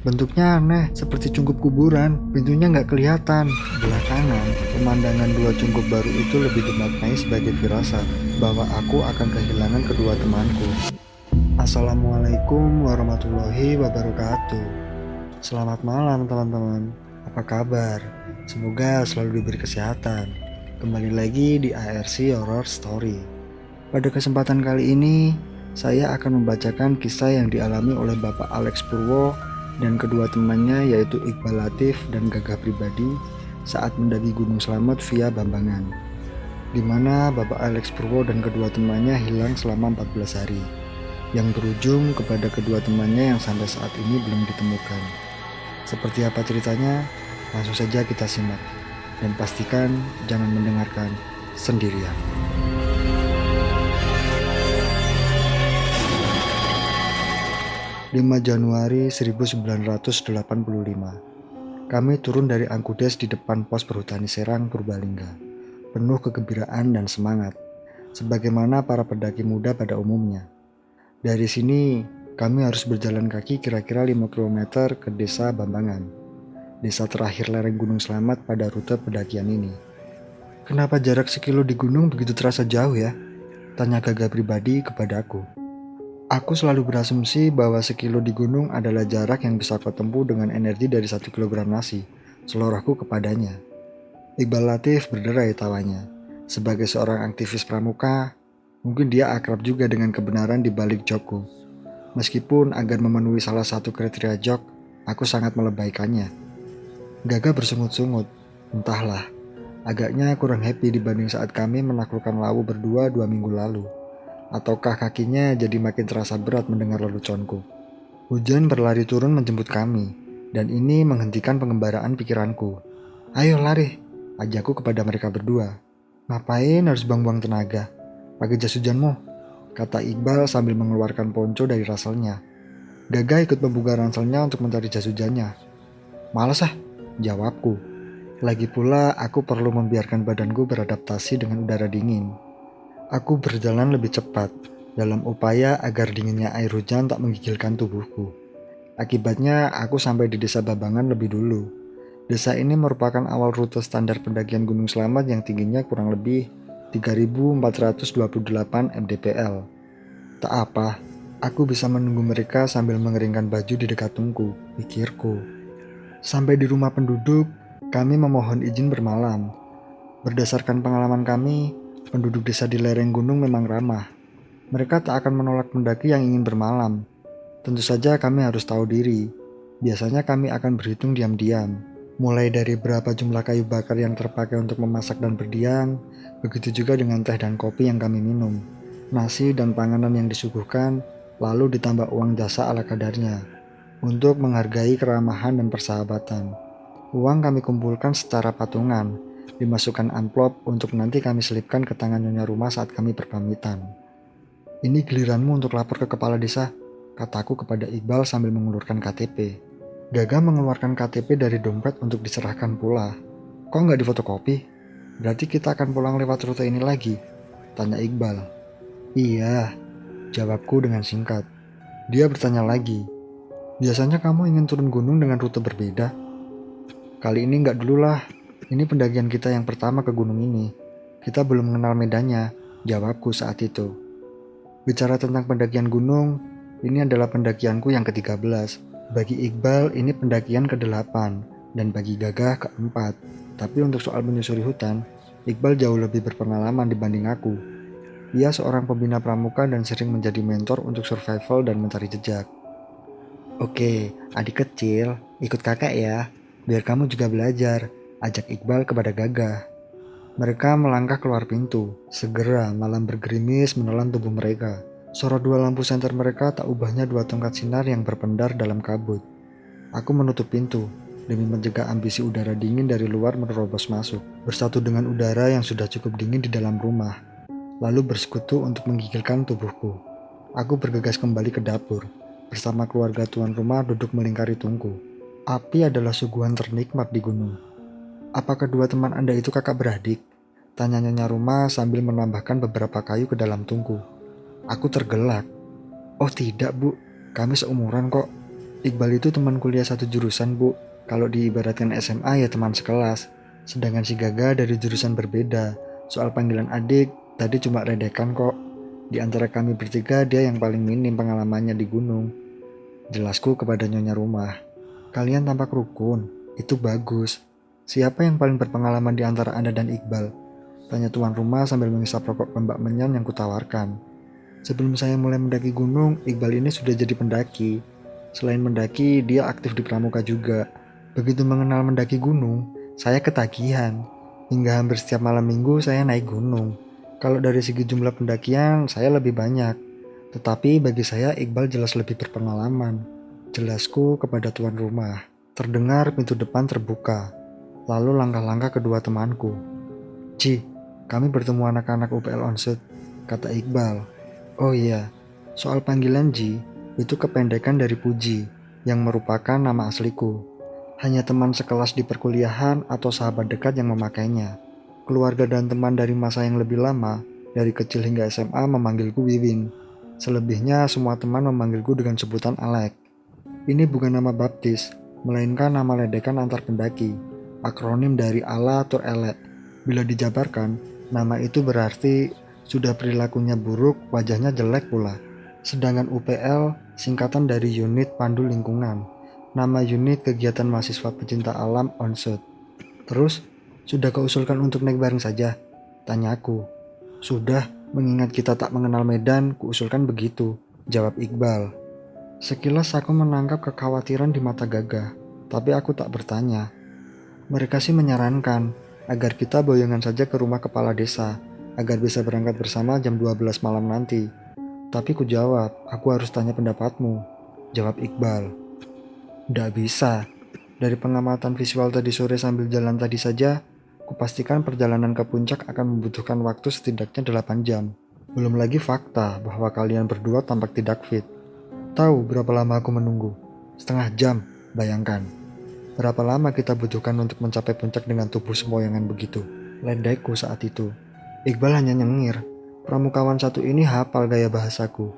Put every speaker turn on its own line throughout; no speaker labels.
Bentuknya aneh, seperti cungkup kuburan. Pintunya nggak kelihatan. Belakangan, pemandangan dua cungkup baru itu lebih dimaknai sebagai firasat bahwa aku akan kehilangan kedua temanku. Assalamualaikum warahmatullahi wabarakatuh. Selamat malam teman-teman. Apa kabar? Semoga selalu diberi kesehatan. Kembali lagi di ARC Horror Story. Pada kesempatan kali ini, saya akan membacakan kisah yang dialami oleh Bapak Alex Purwo dan kedua temannya yaitu Iqbal Latif dan Gagah Pribadi saat mendaki Gunung Slamet via Bambangan, di mana Bapak Alex Purwo dan kedua temannya hilang selama 14 hari, yang berujung kepada kedua temannya yang sampai saat ini belum ditemukan. Seperti apa ceritanya? Langsung saja kita simak, dan pastikan jangan mendengarkan sendirian. 5 Januari 1985. Kami turun dari Angkudes di depan pos Perhutani Serang, Purbalingga, penuh kegembiraan dan semangat, sebagaimana para pendaki muda pada umumnya. Dari sini, kami harus berjalan kaki kira-kira 5 km ke desa Bambangan, desa terakhir lereng Gunung Slamet pada rute pendakian ini. Kenapa jarak sekilo di gunung begitu terasa jauh ya? Tanya Gagah Pribadi kepadaku. Aku selalu berasumsi bahwa sekilo di gunung adalah jarak yang bisa kau tempuh dengan energi dari 1 kilogram nasi, selorohku kepadanya. Iqbal Latif berderai tawanya. Sebagai seorang aktivis pramuka, mungkin dia akrab juga dengan kebenaran di balik jokku. Meskipun agar memenuhi salah satu kriteria jok, aku sangat melebaikannya. Gagah bersungut-sungut. Entahlah, agaknya kurang happy dibanding saat kami menaklukkan Lawu berdua 2 minggu lalu. Ataukah kakinya jadi makin terasa berat mendengar leluconku. Hujan berlari turun menjemput kami, dan ini menghentikan pengembaraan pikiranku. Ayo lari, ajakku kepada mereka berdua. Ngapain harus buang-buang tenaga? Pakai jas hujanmu, kata Iqbal sambil mengeluarkan ponco dari raselnya. Gagah ikut membuka ranselnya untuk mencari jas hujannya. Males ah, jawabku. Lagi pula aku perlu membiarkan badanku beradaptasi dengan udara dingin. Aku berjalan lebih cepat, dalam upaya agar dinginnya air hujan tak menggigilkan tubuhku. Akibatnya, aku sampai di desa Bambangan lebih dulu. Desa ini merupakan awal rute standar pendakian Gunung Slamet yang tingginya kurang lebih 3.428 mdpl. Tak apa, aku bisa menunggu mereka sambil mengeringkan baju di dekat tungku, pikirku. Sampai di rumah penduduk, kami memohon izin bermalam. Berdasarkan pengalaman kami, penduduk desa di lereng gunung memang ramah. Mereka tak akan menolak pendaki yang ingin bermalam. Tentu saja kami harus tahu diri. Biasanya kami akan berhitung diam-diam. Mulai dari berapa jumlah kayu bakar yang terpakai untuk memasak dan berdiam, begitu juga dengan teh dan kopi yang kami minum. Nasi dan panganan yang disuguhkan, lalu ditambah uang jasa ala kadarnya. Untuk menghargai keramahan dan persahabatan. Uang kami kumpulkan secara patungan, dimasukkan amplop untuk nanti kami selipkan ke tangan nyonya rumah saat kami berpamitan. Ini giliranmu untuk lapor ke kepala desa, kataku kepada Iqbal sambil mengulurkan KTP. Gagah mengeluarkan KTP dari dompet untuk diserahkan pula. Kok nggak difotokopi? Berarti kita akan pulang lewat rute ini lagi? Tanya Iqbal. Iya, jawabku dengan singkat. Dia bertanya lagi. Biasanya kamu ingin turun gunung dengan rute berbeda? Kali ini nggak dulu lah. Ini pendakian kita yang pertama ke gunung ini. Kita belum mengenal medannya, jawabku saat itu. Bicara tentang pendakian gunung, ini adalah pendakianku yang ke-13. Bagi Iqbal, ini pendakian ke-8, dan bagi Gagah ke-4. Tapi untuk soal menyusuri hutan, Iqbal jauh lebih berpengalaman dibanding aku. Ia seorang pembina pramuka dan sering menjadi mentor untuk survival dan mencari jejak. Oke, adik kecil, ikut kakak ya, biar kamu juga belajar, ajak Iqbal kepada Gagah. Mereka melangkah keluar pintu. Segera malam bergerimis menelan tubuh mereka. Sorot 2 lampu senter mereka tak ubahnya 2 tongkat sinar yang berpendar dalam kabut. Aku menutup pintu demi mencegah ambisi udara dingin dari luar menerobos masuk, bersatu dengan udara yang sudah cukup dingin di dalam rumah, lalu bersekutu untuk menggigilkan tubuhku. Aku bergegas kembali ke dapur, bersama keluarga tuan rumah duduk melingkari tungku. Api adalah suguhan ternikmat di gunung. Apa kedua teman Anda itu kakak beradik? Tanya Nyonya Rumah sambil menambahkan beberapa kayu ke dalam tungku. Aku tergelak. Oh tidak bu, kami seumuran kok. Iqbal itu teman kuliah satu jurusan bu. Kalau diibaratkan SMA ya teman sekelas. Sedangkan si Gaga dari jurusan berbeda. Soal panggilan adik, tadi cuma redekan kok. Di antara kami bertiga dia yang paling minim pengalamannya di gunung. Jelasku kepada Nyonya Rumah. Kalian tampak rukun, itu bagus. Siapa yang paling berpengalaman di antara Anda dan Iqbal? Tanya tuan rumah sambil menghisap rokok Mbak Menyan yang kutawarkan. Sebelum saya mulai mendaki gunung, Iqbal ini sudah jadi pendaki. Selain mendaki, dia aktif di pramuka juga. Begitu mengenal mendaki gunung, saya ketagihan. Hingga hampir setiap malam minggu saya naik gunung. Kalau dari segi jumlah pendakian, saya lebih banyak. Tetapi bagi saya Iqbal jelas lebih berpengalaman. Jelasku kepada tuan rumah. Terdengar pintu depan terbuka. Lalu langkah-langkah kedua temanku. Ci, kami bertemu anak-anak UPL Onsut, kata Iqbal. Oh iya, soal panggilan Ji, itu kependekan dari Puji, yang merupakan nama asliku. Hanya teman sekelas di perkuliahan atau sahabat dekat yang memakainya. Keluarga dan teman dari masa yang lebih lama, dari kecil hingga SMA memanggilku Wiwin. Selebihnya semua teman memanggilku dengan sebutan Alek. Ini bukan nama baptis, melainkan nama ledekan antar pendaki. Akronim dari Allah atau Elek. Bila dijabarkan, nama itu berarti sudah perilakunya buruk, wajahnya jelek pula. Sedangkan UPL singkatan dari Unit Pandu Lingkungan. Nama unit kegiatan mahasiswa pecinta alam Onsut. Terus, sudah kau usulkan untuk naik bareng saja? Tanyaku. Sudah, mengingat kita tak mengenal medan, kuusulkan begitu, jawab Iqbal. Sekilas aku menangkap kekhawatiran di mata Gaga, tapi aku tak bertanya. Mereka sih menyarankan agar kita boyongan saja ke rumah kepala desa, agar bisa berangkat bersama jam 12 malam nanti. Tapi ku jawab, aku harus tanya pendapatmu, jawab Iqbal. Nggak bisa. Dari pengamatan visual tadi sore sambil jalan tadi saja, kupastikan perjalanan ke puncak akan membutuhkan waktu setidaknya 8 jam. Belum lagi fakta bahwa kalian berdua tampak tidak fit. Tahu berapa lama aku menunggu? Setengah jam, bayangkan. Berapa lama kita butuhkan untuk mencapai puncak dengan tubuh sempoyongan begitu? Ledekku saat itu. Iqbal hanya nyengir. Pramukawan satu ini hafal gaya bahasaku.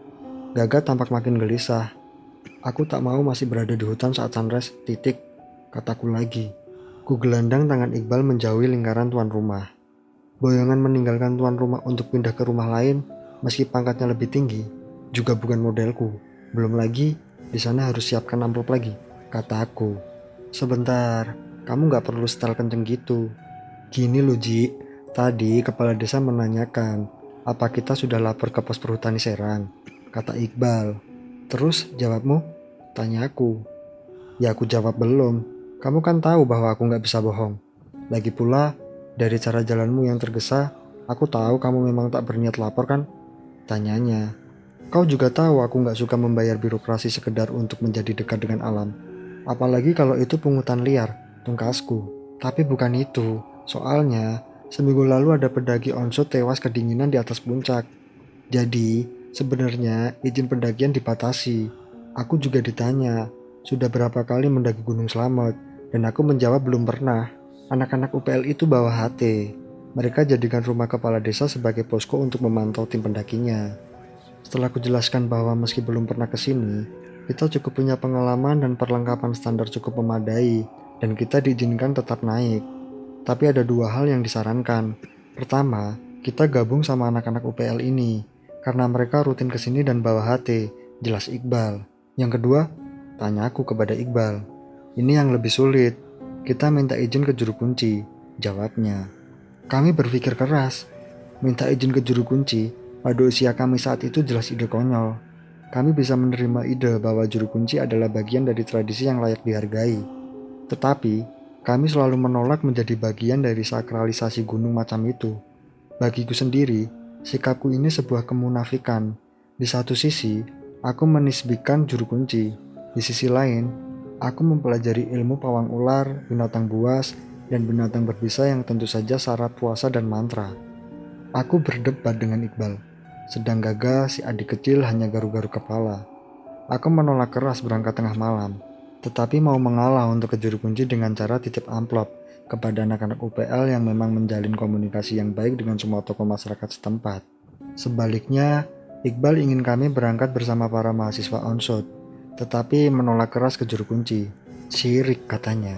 Gaga tampak makin gelisah. Aku tak mau masih berada di hutan saat sunrise, titik. Kataku lagi. Ku gelandang tangan Iqbal menjauhi lingkaran tuan rumah. Boyongan meninggalkan tuan rumah untuk pindah ke rumah lain, meski pangkatnya lebih tinggi, juga bukan modelku. Belum lagi, di sana harus siapkan amplop lagi, kataku. Sebentar, kamu gak perlu setel kenceng gitu. Gini loh Ji, tadi kepala desa menanyakan, apa kita sudah lapor ke pos perhutani Serang, kata Iqbal. Terus jawabmu? Tanyaku. Ya aku jawab belum. Kamu kan tahu bahwa aku gak bisa bohong. Lagi pula, dari cara jalanmu yang tergesa, aku tahu kamu memang tak berniat lapor kan? Tanyanya. Kau juga tahu aku gak suka membayar birokrasi sekedar untuk menjadi dekat dengan alam. Apalagi kalau itu pungutan liar, tungkasku. Tapi bukan itu. Soalnya, seminggu lalu ada pendaki Onsut tewas kedinginan di atas puncak. Jadi, sebenarnya izin pendakian dibatasi. Aku juga ditanya, sudah berapa kali mendaki Gunung Slamet? Dan aku menjawab belum pernah. Anak-anak UPL itu bawa HT. Mereka jadikan rumah kepala desa sebagai posko untuk memantau tim pendakinya. Setelah aku jelaskan bahwa meski belum pernah ke sini, kita cukup punya pengalaman dan perlengkapan standar cukup memadai, dan kita diizinkan tetap naik. Tapi ada dua hal yang disarankan. Pertama, kita gabung sama anak-anak UPL ini, karena mereka rutin ke sini dan bawa HT, jelas Iqbal. Yang kedua, tanya aku kepada Iqbal. Ini yang lebih sulit. Kita minta izin ke juru kunci, jawabnya. Kami berpikir keras. Minta izin ke juru kunci, pada usia kami saat itu jelas ide konyol. Kami bisa menerima ide bahwa juru kunci adalah bagian dari tradisi yang layak dihargai. Tetapi, kami selalu menolak menjadi bagian dari sakralisasi gunung macam itu. Bagiku sendiri, sikapku ini sebuah kemunafikan. Di satu sisi, aku menisbikan juru kunci. Di sisi lain, aku mempelajari ilmu pawang ular, binatang buas, dan binatang berbisa yang tentu saja syarat puasa dan mantra. Aku berdebat dengan Iqbal, sedang Gaga si adik kecil hanya garu-garu kepala. Aku menolak keras berangkat tengah malam. tetapi mau mengalah untuk ke juru kunci dengan cara titip amplop kepada anak-anak UPL yang memang menjalin komunikasi yang baik dengan semua tokoh masyarakat setempat. Sebaliknya, Iqbal ingin kami berangkat bersama para mahasiswa onsut, tetapi menolak keras ke juru kunci. Syirik katanya.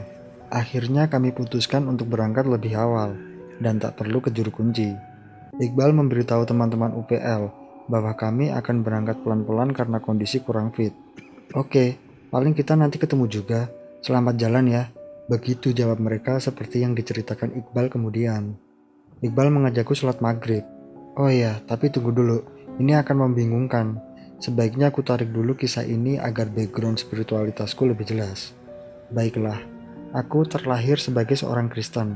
Akhirnya kami putuskan untuk berangkat lebih awal dan tak perlu ke juru kunci. Iqbal memberitahu teman-teman UPL bahwa kami akan berangkat pelan-pelan karena kondisi kurang fit. Oke, paling kita nanti ketemu juga. Selamat jalan ya. Begitu jawab mereka seperti yang diceritakan Iqbal kemudian. Iqbal mengajakku sholat maghrib. Oh iya, tapi tunggu dulu. Ini akan membingungkan. Sebaiknya aku tarik dulu kisah ini agar background spiritualitasku lebih jelas. Baiklah, aku terlahir sebagai seorang Kristen.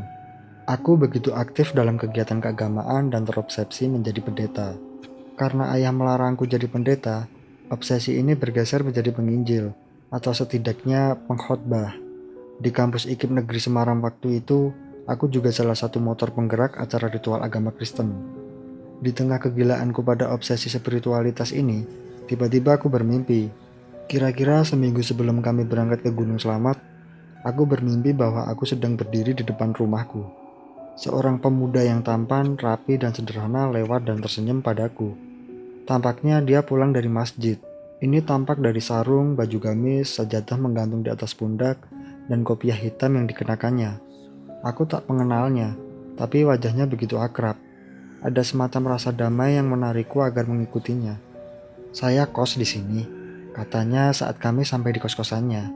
Aku begitu aktif dalam kegiatan keagamaan dan terobsesi menjadi pendeta. Karena ayah melarangku jadi pendeta, obsesi ini bergeser menjadi penginjil, atau setidaknya pengkhotbah. Di kampus IKIP Negeri Semarang waktu itu, aku juga salah satu motor penggerak acara ritual agama Kristen. Di tengah kegilaanku pada obsesi spiritualitas ini, tiba-tiba aku bermimpi. Kira-kira seminggu sebelum kami berangkat ke Gunung Slamet, aku bermimpi bahwa aku sedang berdiri di depan rumahku. Seorang pemuda yang tampan, rapi, dan sederhana lewat dan tersenyum padaku. Tampaknya dia pulang dari masjid. Ini tampak dari sarung, baju gamis, sajadah menggantung di atas pundak, dan kopiah hitam yang dikenakannya. Aku tak mengenalnya, tapi wajahnya begitu akrab. Ada semacam rasa damai yang menarikku agar mengikutinya. Saya kos di sini, katanya saat kami sampai di kos-kosannya.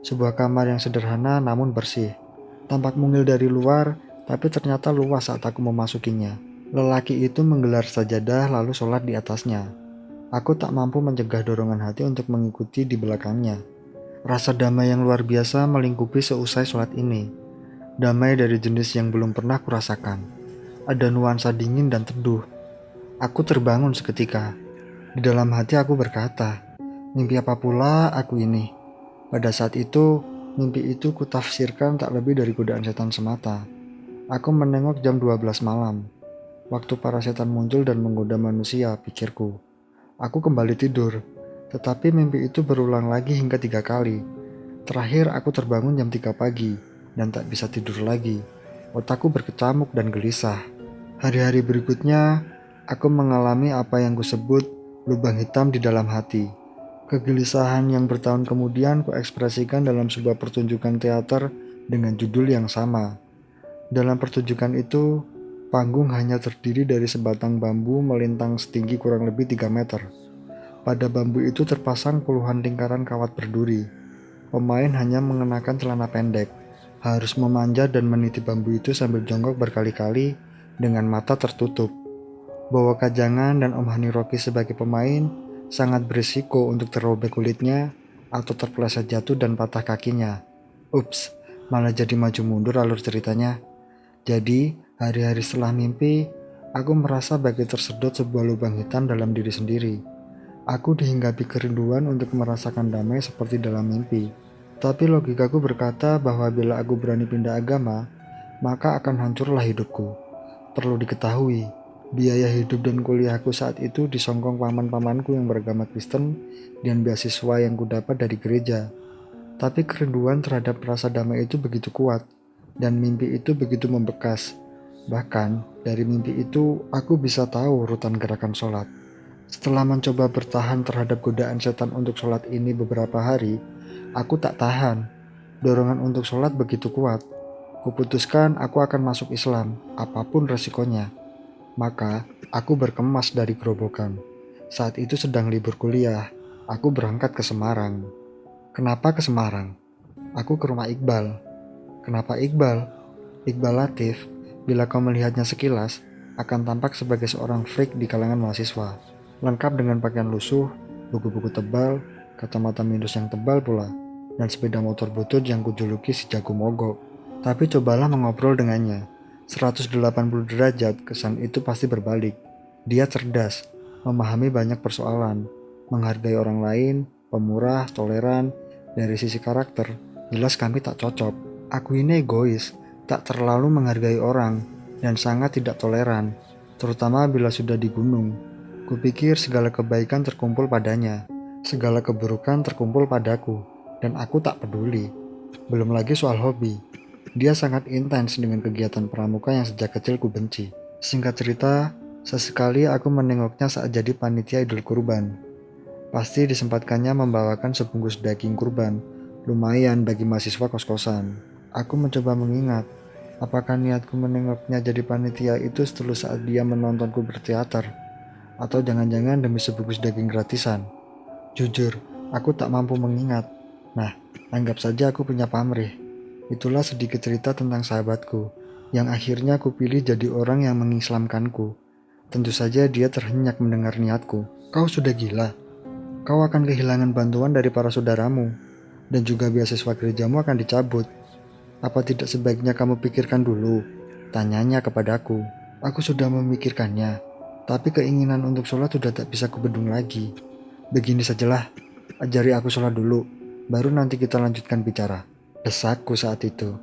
Sebuah kamar yang sederhana namun bersih. Tampak mungil dari luar, tapi ternyata luas saat aku memasukinya. Lelaki itu menggelar sajadah lalu sholat di atasnya. Aku tak mampu mencegah dorongan hati untuk mengikuti di belakangnya. Rasa damai yang luar biasa melingkupi seusai sholat ini. Damai dari jenis yang belum pernah kurasakan. Ada nuansa dingin dan teduh. Aku terbangun seketika. Di dalam hati aku berkata, mimpi apa pula aku ini? Pada saat itu, mimpi itu kutafsirkan tak lebih dari godaan setan semata. Aku menengok jam 12 malam. Waktu para setan muncul dan menggoda manusia, pikirku. Aku kembali tidur, tetapi mimpi itu berulang lagi hingga 3 kali. Terakhir aku terbangun jam 3 pagi dan tak bisa tidur lagi. Otakku berkecamuk dan gelisah. Hari-hari berikutnya, aku mengalami apa yang kusebut lubang hitam di dalam hati. Kegelisahan yang bertahun kemudian kuekspresikan dalam sebuah pertunjukan teater dengan judul yang sama. Dalam pertunjukan itu, panggung hanya terdiri dari sebatang bambu melintang setinggi kurang lebih 3 meter. Pada bambu itu terpasang puluhan lingkaran kawat berduri. Pemain hanya mengenakan celana pendek, harus memanjat dan meniti bambu itu sambil jongkok berkali-kali dengan mata tertutup. Bawa Kajangan dan Om Hani Rocky sebagai pemain sangat berisiko untuk terrobek kulitnya atau terpeleset jatuh dan patah kakinya. Ups, malah jadi maju mundur alur ceritanya. Jadi, hari-hari setelah mimpi, aku merasa bagai tersedot sebuah lubang hitam dalam diri sendiri. Aku dihinggapi kerinduan untuk merasakan damai seperti dalam mimpi. Tapi logikaku berkata bahwa bila aku berani pindah agama, maka akan hancurlah hidupku. Perlu diketahui, biaya hidup dan kuliahku saat itu disongkong paman-pamanku yang beragama Kristen dan beasiswa yang kudapat dari gereja. Tapi kerinduan terhadap rasa damai itu begitu kuat, dan mimpi itu begitu membekas. Bahkan, dari mimpi itu aku bisa tahu urutan gerakan sholat. Setelah mencoba bertahan terhadap godaan setan untuk sholat ini beberapa hari, aku tak tahan. Dorongan untuk sholat begitu kuat. Kuputuskan aku akan masuk Islam, apapun resikonya. Maka, aku berkemas dari gerobokan. Saat itu sedang libur kuliah, aku berangkat ke Semarang. Kenapa ke Semarang? Aku ke rumah Iqbal. Kenapa Iqbal? Iqbal Latif, bila kau melihatnya sekilas, akan tampak sebagai seorang freak di kalangan mahasiswa. Lengkap dengan pakaian lusuh, buku-buku tebal, kacamata minus yang tebal pula, dan sepeda motor butut yang kujuluki si jago mogok. Tapi cobalah mengobrol dengannya. 180 derajat kesan itu pasti berbalik. Dia cerdas, memahami banyak persoalan, menghargai orang lain, pemurah, toleran. Dari sisi karakter, jelas kami tak cocok. Aku ini egois, tak terlalu menghargai orang, dan sangat tidak toleran, terutama bila sudah di gunung. Kupikir segala kebaikan terkumpul padanya, segala keburukan terkumpul padaku. dan aku tak peduli. Belum lagi soal hobi. Dia sangat intens dengan kegiatan pramuka yang sejak kecil ku benci. Singkat cerita, sesekali aku menengoknya saat jadi panitia Idul Kurban. Pasti disempatkannya membawakan sebungkus daging kurban, lumayan bagi mahasiswa kos-kosan. Aku mencoba mengingat, apakah niatku menengoknya jadi panitia itu setulus saat dia menontonku berteater, atau jangan-jangan demi sebungkus daging gratisan. Jujur, aku tak mampu mengingat. Nah, anggap saja aku punya pamrih. Itulah sedikit cerita tentang sahabatku, yang akhirnya aku pilih jadi orang yang mengislamkanku. Tentu saja dia terhenyak mendengar niatku. Kau sudah gila. Kau akan kehilangan bantuan dari para saudaramu, dan juga beasiswa gerejamu akan dicabut. Apa tidak sebaiknya kamu pikirkan dulu? Tanyanya kepadaku. Aku sudah memikirkannya, tapi keinginan untuk sholat sudah tak bisa kubendung lagi. Begini sajalah, ajari aku sholat dulu, baru nanti kita lanjutkan bicara. Desakku saat itu.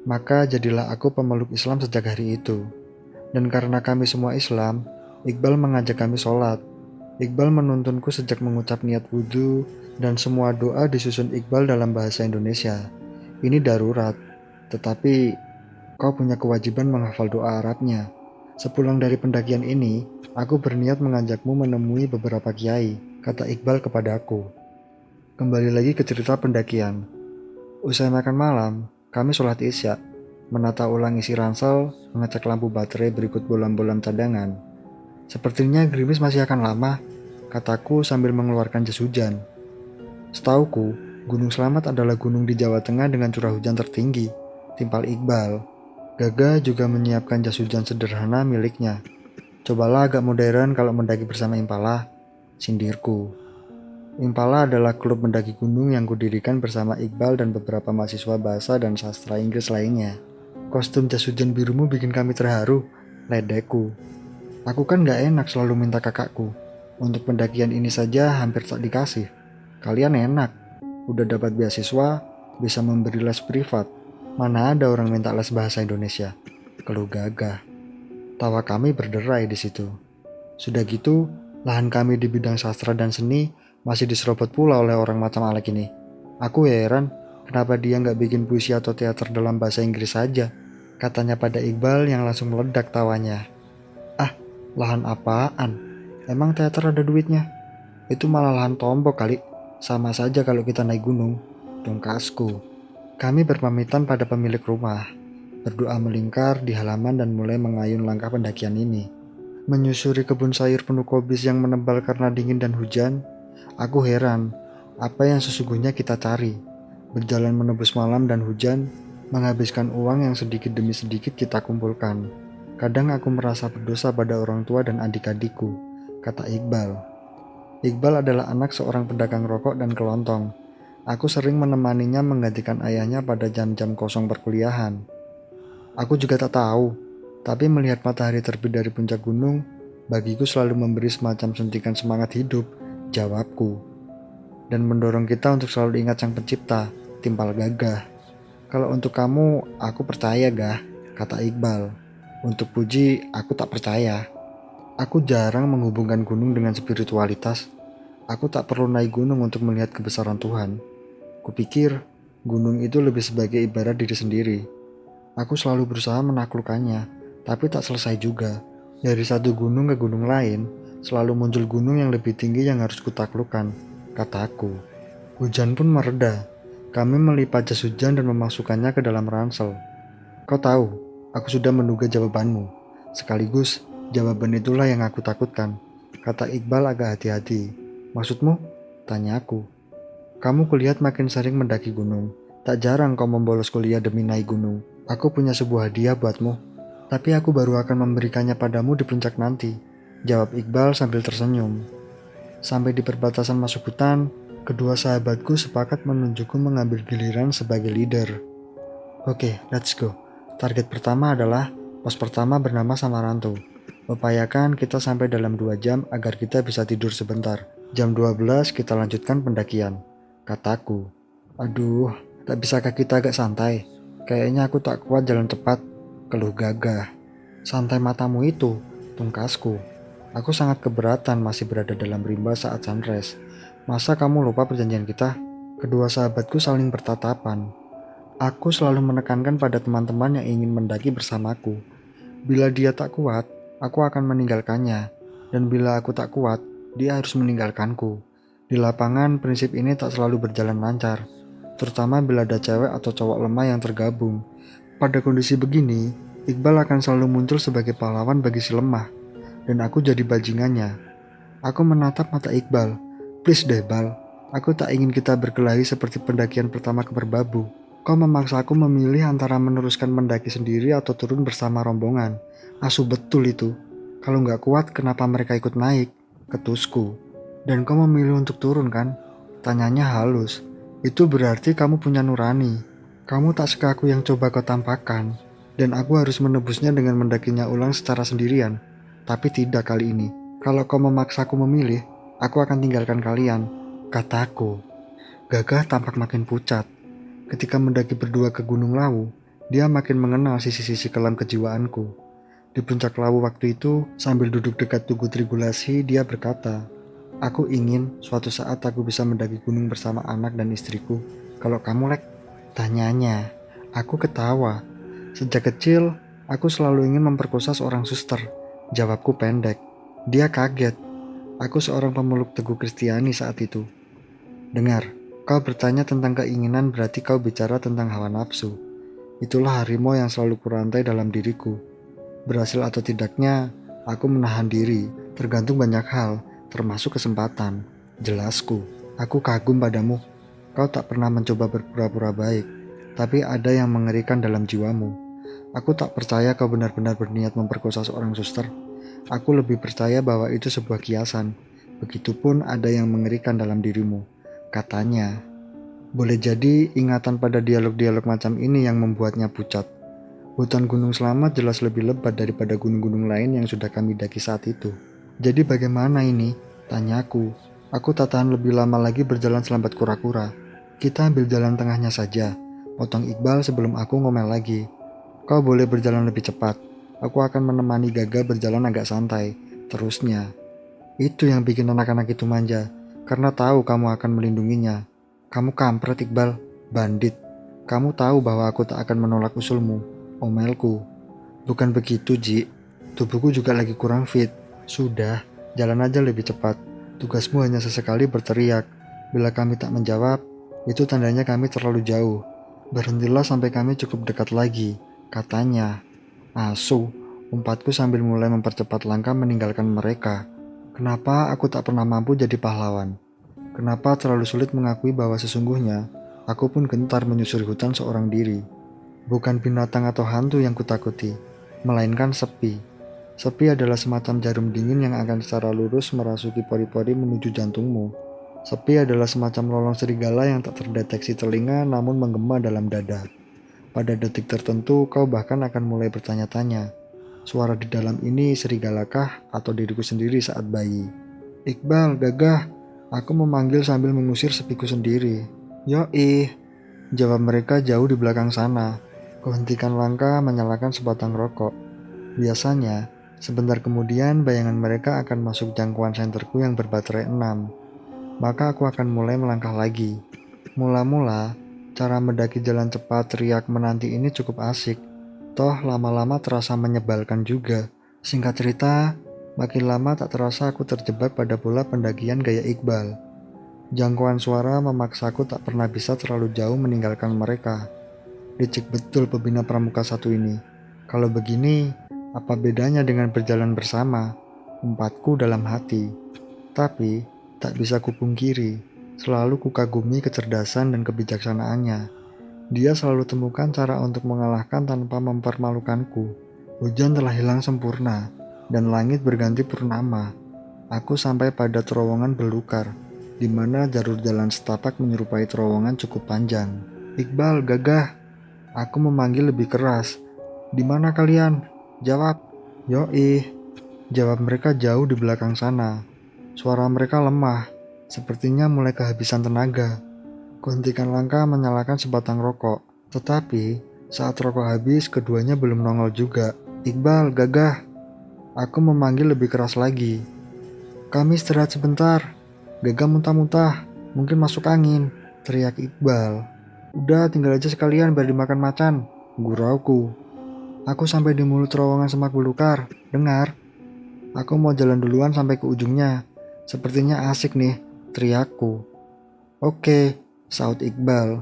Maka jadilah aku pemeluk Islam sejak hari itu. Dan karena kami semua Islam, Iqbal mengajak kami sholat. Iqbal menuntunku sejak mengucap niat wudhu, dan semua doa disusun Iqbal dalam bahasa Indonesia. Ini darurat, tetapi kau punya kewajiban menghafal doa Arabnya. Sepulang dari pendakian ini, aku berniat mengajakmu menemui beberapa kiai, kata Iqbal kepadaku. Kembali lagi ke cerita pendakian. Usai makan malam, kami sholat isya, menata ulang isi ransel, mengecek lampu baterai berikut bolam-bolam cadangan. Sepertinya gerimis masih akan lama, kataku sambil mengeluarkan jas hujan. Setauku, Gunung Slamet adalah gunung di Jawa Tengah dengan curah hujan tertinggi, timpal Iqbal. Gaga juga menyiapkan jas hujan sederhana miliknya. Cobalah agak modern kalau mendaki bersama Impala, sindirku. Impala adalah klub mendaki gunung yang kudirikan bersama Iqbal dan beberapa mahasiswa bahasa dan sastra Inggris lainnya. Kostum jas hujan birumu bikin kami terharu, ledekku. Aku kan gak enak selalu minta kakakku. Untuk pendakian ini saja hampir tak dikasih. Kalian enak, udah dapat beasiswa, bisa memberi les privat. Mana ada orang minta les bahasa Indonesia? Keluh gagah. Tawa kami berderai di situ. Sudah gitu, lahan kami di bidang sastra dan seni masih diserobot pula oleh orang macam Alek ini. Aku heran, kenapa dia nggak bikin puisi atau teater dalam bahasa Inggris saja? Katanya pada Iqbal yang langsung meledak tawanya. Ah, lahan apaan? Emang teater ada duitnya? Itu malah lahan tombok kali. Sama saja kalau kita naik gunung. Tungkasku. Kami berpamitan pada pemilik rumah. Berdoa melingkar di halaman dan mulai mengayun langkah pendakian ini. Menyusuri kebun sayur penuh kobis yang menebal karena dingin dan hujan, aku heran apa yang sesungguhnya kita cari. Berjalan menembus malam dan hujan, menghabiskan uang yang sedikit demi sedikit kita kumpulkan. Kadang aku merasa berdosa pada orang tua dan adik-adikku, kata Iqbal. Iqbal adalah anak seorang pedagang rokok dan kelontong. Aku sering menemaninya menggantikan ayahnya pada jam-jam kosong perkuliahan. Aku juga tak tahu, tapi melihat matahari terbit dari puncak gunung, bagiku selalu memberi semacam suntikan semangat hidup, jawabku. Dan mendorong kita untuk selalu ingat sang pencipta, timpal gagah. Kalau untuk kamu, aku percaya gah, kata Iqbal. Untuk Puji, aku tak percaya. Aku jarang menghubungkan gunung dengan spiritualitas. Aku tak perlu naik gunung untuk melihat kebesaran Tuhan. Kupikir, gunung itu lebih sebagai ibarat diri sendiri. Aku selalu berusaha menaklukkannya, tapi tak selesai juga. Dari satu gunung ke gunung lain, selalu muncul gunung yang lebih tinggi yang harus kutaklukkan, kataku. Hujan pun mereda. Kami melipat jas hujan dan memasukkannya ke dalam ransel. Kau tahu, aku sudah menduga jawabanmu. Sekaligus, jawaban itulah yang aku takutkan, kata Iqbal agak hati-hati. Maksudmu? Tanya aku. Kamu kulihat makin sering mendaki gunung. Tak jarang kau membolos kuliah demi naik gunung. Aku punya sebuah hadiah buatmu, tapi aku baru akan memberikannya padamu di puncak nanti, jawab Iqbal sambil tersenyum. Sampai di perbatasan masuk hutan, kedua sahabatku sepakat menunjukku mengambil giliran sebagai leader. Oke, let's go. Target pertama adalah pos pertama bernama Samarantu. Upayakan kita sampai dalam 2 jam agar kita bisa tidur sebentar. Jam 12 kita lanjutkan pendakian, kataku. Aduh, tak bisakah kita agak santai? Kayaknya aku tak kuat jalan cepat, keluh gagah. Santai matamu itu, tungkasku. Aku sangat keberatan masih berada dalam rimba saat sunrise. Masa kamu lupa perjanjian kita? Kedua sahabatku saling bertatapan. Aku selalu menekankan pada teman-teman yang ingin mendaki bersamaku. Bila dia tak kuat, aku akan meninggalkannya. Dan bila aku tak kuat, dia harus meninggalkanku. Di lapangan, prinsip ini tak selalu berjalan lancar, terutama bila ada cewek atau cowok lemah yang tergabung. Pada kondisi begini, Iqbal akan selalu muncul sebagai pahlawan bagi si lemah, dan aku jadi bajingannya. Aku menatap mata Iqbal. Please deh, Bal. Aku tak ingin kita berkelahi seperti pendakian pertama ke Merbabu. Kau memaksa aku memilih antara meneruskan mendaki sendiri atau turun bersama rombongan. Asu betul itu. Kalau nggak kuat, kenapa mereka ikut naik? Ketusku. Dan kau memilih untuk turun kan? Tanyanya halus. Itu berarti kamu punya nurani. Kamu tak sekaku yang coba kau tampakkan. Dan aku harus menebusnya dengan mendakinya ulang secara sendirian. Tapi tidak kali ini. Kalau kau memaksaku memilih, aku akan tinggalkan kalian, kataku. Gagah tampak makin pucat. Ketika mendaki berdua ke Gunung Lawu, dia makin mengenal sisi-sisi kelam kejiwaanku. Di puncak Lawu waktu itu, sambil duduk dekat Tugu Trigulasi, dia berkata, aku ingin suatu saat aku bisa mendaki gunung bersama anak dan istriku. Kalau kamu, Lek? Tanyanya. Aku ketawa. Sejak kecil, aku selalu ingin memperkosa seorang suster. Jawabku pendek. Dia kaget. Aku seorang pemeluk Teguh Kristiani saat itu. Dengar, kau bertanya tentang keinginan berarti kau bicara tentang hawa nafsu. Itulah harimau yang selalu kurantai dalam diriku. Berhasil atau tidaknya, aku menahan diri, tergantung banyak hal, termasuk kesempatan. Jelasku, aku kagum padamu. Kau tak pernah mencoba berpura-pura baik, tapi ada yang mengerikan dalam jiwamu. Aku tak percaya kau benar-benar berniat memperkosa seorang suster. Aku lebih percaya bahwa itu sebuah kiasan. Begitupun ada yang mengerikan dalam dirimu, katanya. Boleh jadi ingatan pada dialog-dialog macam ini yang membuatnya pucat. Hutan Gunung Selamat jelas lebih lebat daripada gunung-gunung lain yang sudah kami daki saat itu. Jadi bagaimana ini? Tanyaku. Aku tak tahan lebih lama lagi berjalan selambat kura-kura. Kita ambil jalan tengahnya saja, potong Iqbal sebelum aku ngomel lagi. Kau boleh berjalan lebih cepat. Aku akan menemani Gaga berjalan agak santai. Terusnya. Itu yang bikin anak-anak itu manja, karena tahu kamu akan melindunginya. Kamu kampret, Iqbal. Bandit. Kamu tahu bahwa aku tak akan menolak usulmu. Omelku. Bukan begitu, Ji. Tubuhku juga lagi kurang fit. Sudah, jalan aja lebih cepat. Tugasmu hanya sesekali berteriak. Bila kami tak menjawab, itu tandanya kami terlalu jauh. Berhentilah sampai kami cukup dekat lagi, katanya. Asu, umpatku sambil mulai mempercepat langkah meninggalkan mereka. Kenapa aku tak pernah mampu jadi pahlawan? Kenapa terlalu sulit mengakui bahwa sesungguhnya aku pun gentar menyusuri hutan seorang diri? Bukan binatang atau hantu yang kutakuti, melainkan sepi. Sepi adalah semacam jarum dingin yang akan secara lurus merasuki pori-pori menuju jantungmu. Sepi adalah semacam lolong serigala yang tak terdeteksi telinga namun menggema dalam dada. Pada detik tertentu, kau bahkan akan mulai bertanya-tanya, suara di dalam ini serigalakah atau diriku sendiri saat bayi? Iqbal, Gagah, aku memanggil sambil mengusir sepiku sendiri. Yoi, jawab mereka jauh di belakang sana. Kuhentikan langkah menyalakan sebatang rokok. Biasanya, sebentar kemudian bayangan mereka akan masuk jangkauan senterku yang berbaterai 6. Maka aku akan mulai melangkah lagi. Mula-mula, cara mendaki jalan cepat teriak menanti ini cukup asik. Toh lama-lama terasa menyebalkan juga. Singkat cerita, makin lama tak terasa aku terjebak pada pola pendakian gaya Iqbal. Jangkauan suara memaksaku tak pernah bisa terlalu jauh meninggalkan mereka. Licik betul pembina pramuka satu ini. Kalau begini, apa bedanya dengan berjalan bersama? Umpatku dalam hati. Tapi, tak bisa kupungkiri, selalu kukagumi kecerdasan dan kebijaksanaannya. Dia selalu temukan cara untuk mengalahkan tanpa mempermalukanku. Hujan telah hilang sempurna, dan langit berganti purnama. Aku sampai pada terowongan belukar, di mana jalur jalan setapak menyerupai terowongan cukup panjang. Iqbal, Gagah, aku memanggil lebih keras. Di mana kalian? Jawab. Yoi, jawab mereka jauh di belakang sana. Suara mereka lemah, sepertinya mulai kehabisan tenaga. Kuhentikan langkah menyalakan sebatang rokok. Tetapi, saat rokok habis, keduanya belum nongol juga. Iqbal, Gagah. Aku memanggil lebih keras lagi. Kami istirahat sebentar. Gagah muntah-muntah, mungkin masuk angin. teriak Iqbal. Udah tinggal aja sekalian biar dimakan macan, gurauku. Aku sampai di mulut terowongan semak belukar, dengar? Aku mau jalan duluan sampai ke ujungnya. Sepertinya asik nih, teriakku. Oke, saut Iqbal.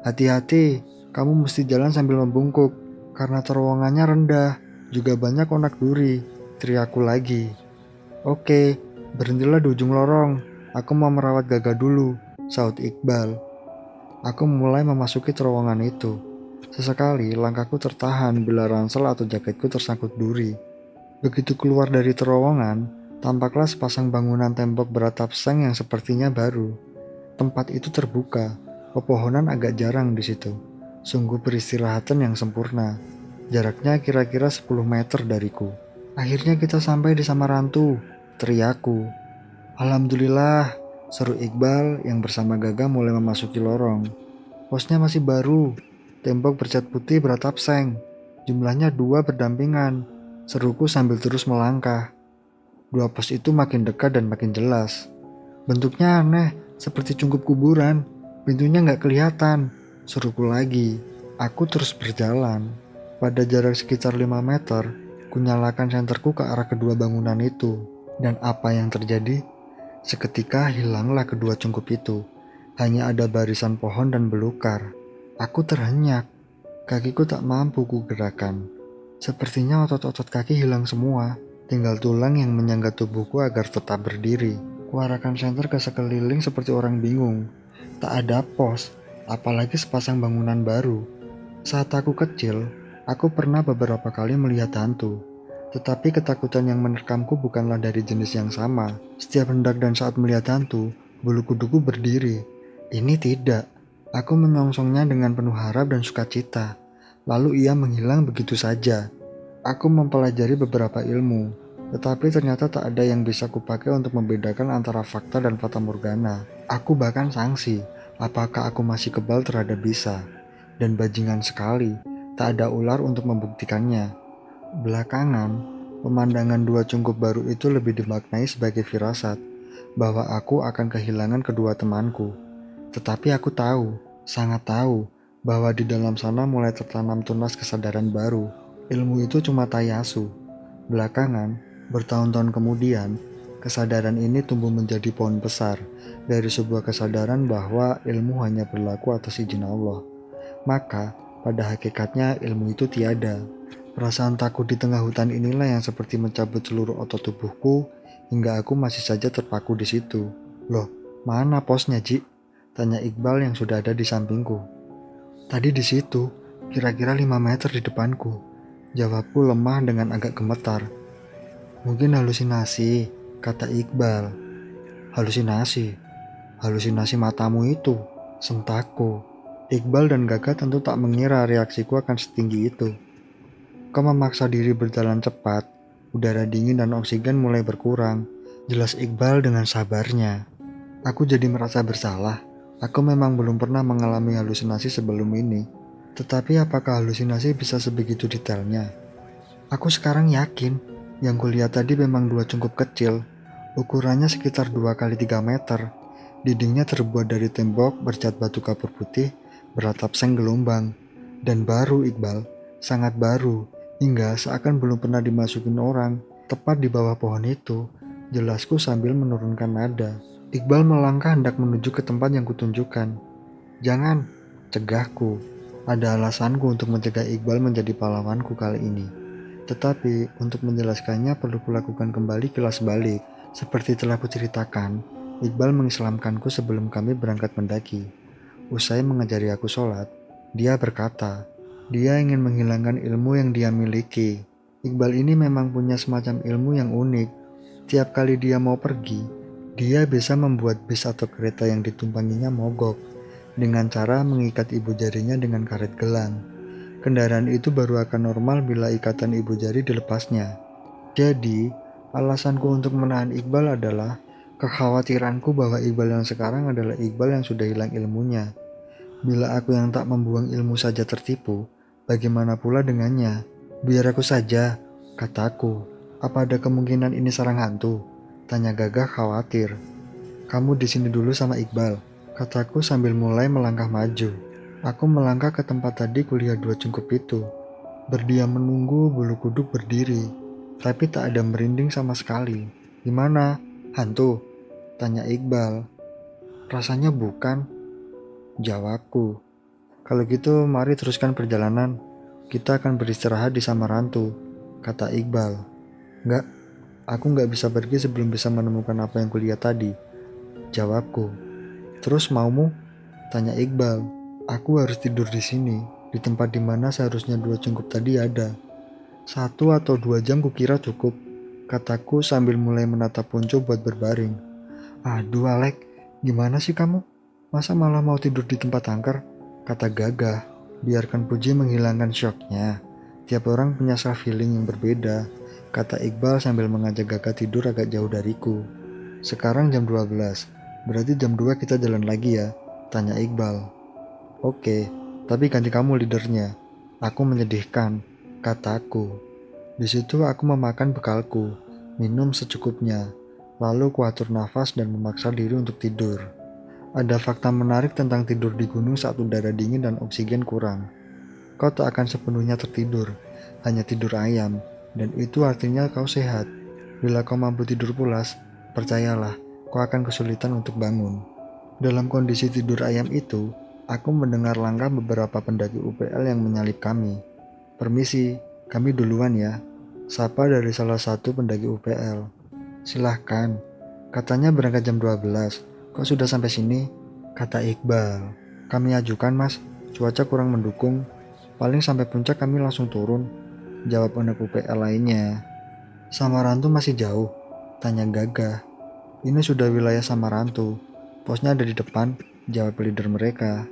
Hati-hati, kamu mesti jalan sambil membungkuk, karena terowongannya rendah, juga banyak onak duri, teriakku lagi. Oke, berhentilah di ujung lorong, aku mau merawat Gaga dulu, saut Iqbal. Aku mulai memasuki terowongan itu. Sesekali langkahku tertahan bila ransel atau jaketku tersangkut duri. Begitu keluar dari terowongan, tampaklah sepasang bangunan tembok beratap seng yang sepertinya baru. Tempat itu terbuka, pepohonan agak jarang di situ. Sungguh peristirahatan yang sempurna. Jaraknya kira-kira 10 meter dariku. Akhirnya kita sampai di Samarantu, teriakku. Alhamdulillah, seru Iqbal yang bersama Gaga mulai memasuki lorong. Posnya masih baru, tembok bercat putih beratap seng. Jumlahnya 2 berdampingan, seruku sambil terus melangkah. 2 pos itu makin dekat dan makin jelas. Bentuknya aneh, seperti cungkup kuburan. Pintunya nggak kelihatan, seruku lagi. Aku terus berjalan. Pada jarak sekitar 5 meter, kunyalakan senterku ke arah kedua bangunan itu. Dan apa yang terjadi? Seketika hilanglah kedua cungkup itu. Hanya ada barisan pohon dan belukar. Aku terhenyak. Kakiku tak mampu kugerakkan. Sepertinya otot-otot kaki hilang semua. Tinggal tulang yang menyangga tubuhku agar tetap berdiri. Kuarahkan senter ke sekeliling seperti orang bingung. Tak ada pos, apalagi sepasang bangunan baru. Saat aku kecil, aku pernah beberapa kali melihat hantu. Tetapi ketakutan yang menerkamku bukanlah dari jenis yang sama. Setiap hendak dan saat melihat hantu, bulu kuduku berdiri. Ini tidak. Aku menyongsongnya dengan penuh harap dan sukacita. Lalu ia menghilang begitu saja. Aku mempelajari beberapa ilmu, tetapi ternyata tak ada yang bisa kupakai untuk membedakan antara fakta dan fatamorgana. Aku bahkan sangsi, apakah aku masih kebal terhadap bisa. Dan bajingan sekali, tak ada ular untuk membuktikannya. Belakangan, pemandangan 2 cungkup baru itu lebih dimaknai sebagai firasat, bahwa aku akan kehilangan kedua temanku. Tetapi aku tahu, sangat tahu, bahwa di dalam sana mulai tertanam tunas kesadaran baru. Ilmu itu cuma tayasu. Belakangan, bertahun-tahun kemudian, kesadaran ini tumbuh menjadi pohon besar dari sebuah kesadaran bahwa ilmu hanya berlaku atas izin Allah. Maka, pada hakikatnya ilmu itu tiada. Perasaan takut di tengah hutan inilah yang seperti mencabut seluruh otot tubuhku hingga aku masih saja terpaku di situ. Loh, mana posnya, Ji? Tanya Iqbal yang sudah ada di sampingku. Tadi di situ, kira-kira 5 meter di depanku. Jawabku lemah dengan agak gemetar. Mungkin halusinasi, kata Iqbal. Halusinasi? Halusinasi matamu itu, sentakku. Iqbal dan Gaga tentu tak mengira reaksiku akan setinggi itu. Kau memaksa diri berjalan cepat, udara dingin dan oksigen mulai berkurang. Jelas Iqbal dengan sabarnya. Aku jadi merasa bersalah. Aku memang belum pernah mengalami halusinasi sebelum ini. Tetapi apakah halusinasi bisa sebegitu detailnya? Aku sekarang yakin, yang kulihat tadi memang 2 cungkup kecil. Ukurannya sekitar 2 kali 3 meter. Dindingnya terbuat dari tembok bercat batu kapur putih, beratap seng gelombang. Dan baru Iqbal, sangat baru, hingga seakan belum pernah dimasukin orang. Tepat di bawah pohon itu, jelasku sambil menurunkan nada. Iqbal melangkah hendak menuju ke tempat yang kutunjukkan. Jangan, cegahku. Ada alasanku untuk mencegah Iqbal menjadi pahlawanku kali ini. Tetapi untuk menjelaskannya perlu kulakukan kembali kilas balik. Seperti telah kuceritakan, Iqbal mengislamkanku sebelum kami berangkat mendaki. Usai mengajari aku sholat, dia berkata, dia ingin menghilangkan ilmu yang dia miliki. Iqbal ini memang punya semacam ilmu yang unik. Tiap kali dia mau pergi, dia bisa membuat bis atau kereta yang ditumpanginya mogok dengan cara mengikat ibu jarinya dengan karet gelang. Kendaraan itu baru akan normal bila ikatan ibu jari dilepasnya. Jadi, alasanku untuk menahan Iqbal adalah kekhawatiranku bahwa Iqbal yang sekarang adalah Iqbal yang sudah hilang ilmunya. Bila aku yang tak membuang ilmu saja tertipu, bagaimana pula dengannya? Biar aku saja, kataku. Apa ada kemungkinan ini sarang hantu? Tanya Gagah khawatir. Kamu di sini dulu sama Iqbal, kataku sambil mulai melangkah maju. Aku melangkah ke tempat tadi kulihat dua cungkup itu. Berdiam menunggu, bulu kuduk berdiri. Tapi tak ada merinding sama sekali. Gimana? Hantu? Tanya Iqbal. Rasanya bukan, jawabku. Kalau gitu mari teruskan perjalanan. Kita akan beristirahat di Samarantu, kata Iqbal. Enggak, aku nggak bisa pergi sebelum bisa menemukan apa yang kulihat tadi, jawabku. Terus maumu? Tanya Iqbal. Aku harus tidur di sini, di tempat di mana seharusnya dua cungkup tadi ada. 1 atau 2 jam kukira cukup, kataku sambil mulai menatap ponco buat berbaring. Aduh Alek, gimana sih kamu? Masa malah mau tidur di tempat angker? Kata Gagah. Biarkan Puji menghilangkan syoknya. Tiap orang punya self feeling yang berbeda, kata Iqbal sambil mengajak Gagah tidur agak jauh dariku. Sekarang jam 12, berarti jam 2 kita jalan lagi ya? Tanya Iqbal. Oke, tapi ganti kamu leadernya. Aku menyedihkan, kataku. Di situ aku memakan bekalku, minum secukupnya, lalu kuatur nafas dan memaksa diri untuk tidur. Ada fakta menarik tentang tidur di gunung saat udara dingin dan oksigen kurang. Kau tak akan sepenuhnya tertidur, hanya tidur ayam, dan itu artinya kau sehat. Bila kau mampu tidur pulas, percayalah, kau akan kesulitan untuk bangun. Dalam kondisi tidur ayam itu, aku mendengar langkah beberapa pendaki UPL yang menyalip kami. Permisi, kami duluan ya, sapa dari salah satu pendaki UPL. Silahkan, katanya berangkat jam 12. Kok sudah sampai sini? Kata Iqbal. Kami ajukan mas, cuaca kurang mendukung. Paling sampai puncak kami langsung turun, jawab anak UPL lainnya. Samarantu masih jauh? Tanya Gagah. Ini sudah wilayah Samarantu. Posnya ada di depan, jawab leader mereka.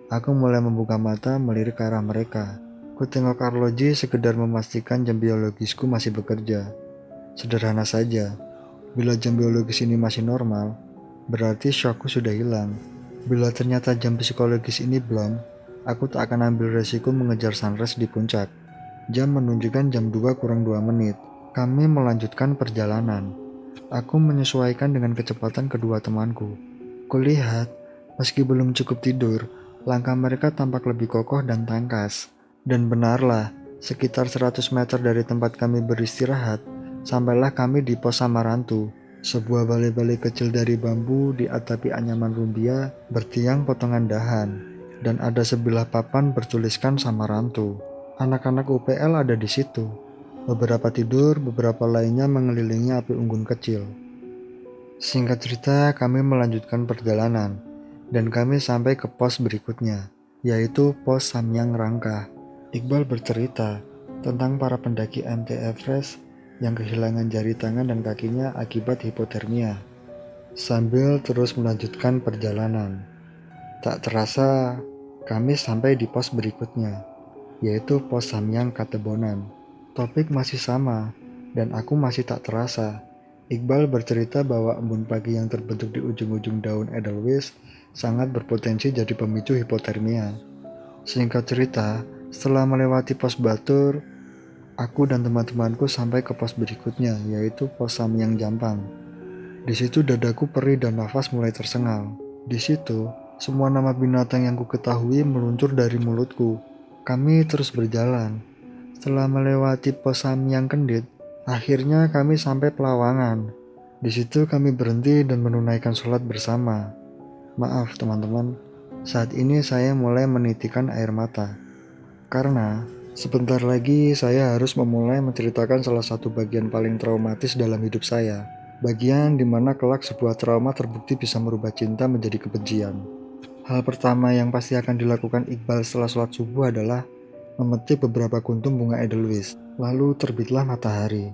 Aku mulai membuka mata melirik ke arah mereka. Ku tengok arloji sekedar memastikan jam biologisku masih bekerja. Sederhana saja. Bila jam biologis ini masih normal, berarti syokku sudah hilang. Bila ternyata jam psikologis ini belum, aku tak akan ambil resiko mengejar sunrise di puncak. Jam menunjukkan jam 2 kurang 2 menit. Kami melanjutkan perjalanan. Aku menyesuaikan dengan kecepatan kedua temanku. Kulihat, meski belum cukup tidur, langkah mereka tampak lebih kokoh dan tangkas. Dan benarlah, sekitar 100 meter dari tempat kami beristirahat, sampailah kami di pos Samarantu, sebuah balai-balai kecil dari bambu di atapi anyaman rumbia bertiang potongan dahan, dan ada sebilah papan bertuliskan Samarantu. Anak-anak UPL ada di situ. Beberapa tidur, beberapa lainnya mengelilingi api unggun kecil. Singkat cerita, kami melanjutkan perjalanan, dan kami sampai ke pos berikutnya, yaitu pos Samyang Rangka. Iqbal bercerita tentang para pendaki MT Everest yang kehilangan jari tangan dan kakinya akibat hipotermia, sambil terus melanjutkan perjalanan. Tak terasa, kami sampai di pos berikutnya, yaitu pos Samyang Katebonan. Topik masih sama, dan aku masih tak terasa. Iqbal bercerita bahwa embun pagi yang terbentuk di ujung-ujung daun Edelweiss sangat berpotensi jadi pemicu hipotermia. Singkat cerita, setelah melewati pos Batur, aku dan teman-temanku sampai ke pos berikutnya, yaitu pos Samyang Jampang. Di situ dadaku perih dan nafas mulai tersengal. Di situ, semua nama binatang yang ku ketahui meluncur dari mulutku. Kami terus berjalan. Setelah melewati pos Samyang Kendit, akhirnya kami sampai Pelawangan. Di situ kami berhenti dan menunaikan sholat bersama. Maaf teman-teman, saat ini saya mulai menitikan air mata. Karena sebentar lagi saya harus memulai menceritakan salah satu bagian paling traumatis dalam hidup saya. Bagian di mana kelak sebuah trauma terbukti bisa merubah cinta menjadi kebencian. Hal pertama yang pasti akan dilakukan Iqbal setelah sholat subuh adalah memetik beberapa kuntum bunga Edelweiss. Lalu terbitlah matahari,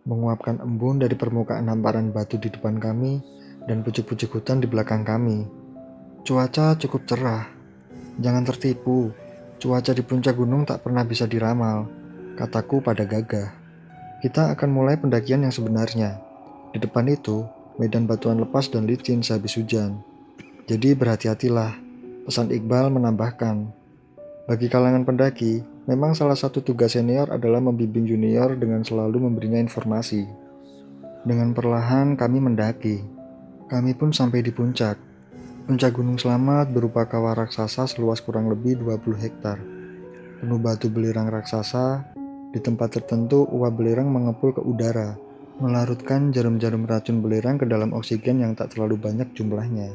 menguapkan embun dari permukaan hamparan batu di depan kami dan pucuk-pucuk hutan di belakang kami. Cuaca cukup cerah. Jangan tertipu, cuaca di puncak gunung tak pernah bisa diramal, kataku pada Gagah. Kita akan mulai pendakian yang sebenarnya. Di depan itu, medan batuan lepas dan licin sehabis hujan. Jadi berhati-hatilah, pesan Iqbal menambahkan. Bagi kalangan pendaki, memang salah satu tugas senior adalah membimbing junior dengan selalu memberinya informasi. Dengan perlahan kami mendaki. Kami pun sampai di puncak. Puncak Gunung Selamat berupa kawah raksasa seluas kurang lebih 20 hektar. Penuh batu belerang raksasa, di tempat tertentu uap belerang mengepul ke udara, melarutkan jarum-jarum racun belerang ke dalam oksigen yang tak terlalu banyak jumlahnya.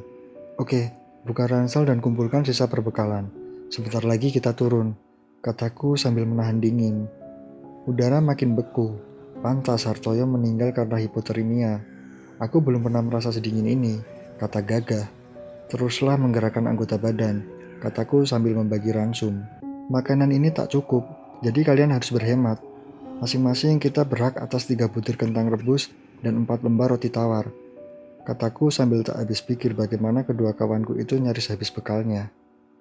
Oke, buka ransel dan kumpulkan sisa perbekalan. Sebentar lagi kita turun, kataku sambil menahan dingin. Udara makin beku. Pantas Hartoyo meninggal karena hipotermia. Aku belum pernah merasa sedingin ini, kata Gagah. Teruslah menggerakkan anggota badan, kataku sambil membagi ransum. Makanan ini tak cukup, jadi kalian harus berhemat. Masing-masing kita berhak atas 3 butir kentang rebus dan 4 lembar roti tawar. Kataku sambil tak habis pikir bagaimana kedua kawanku itu nyaris habis bekalnya.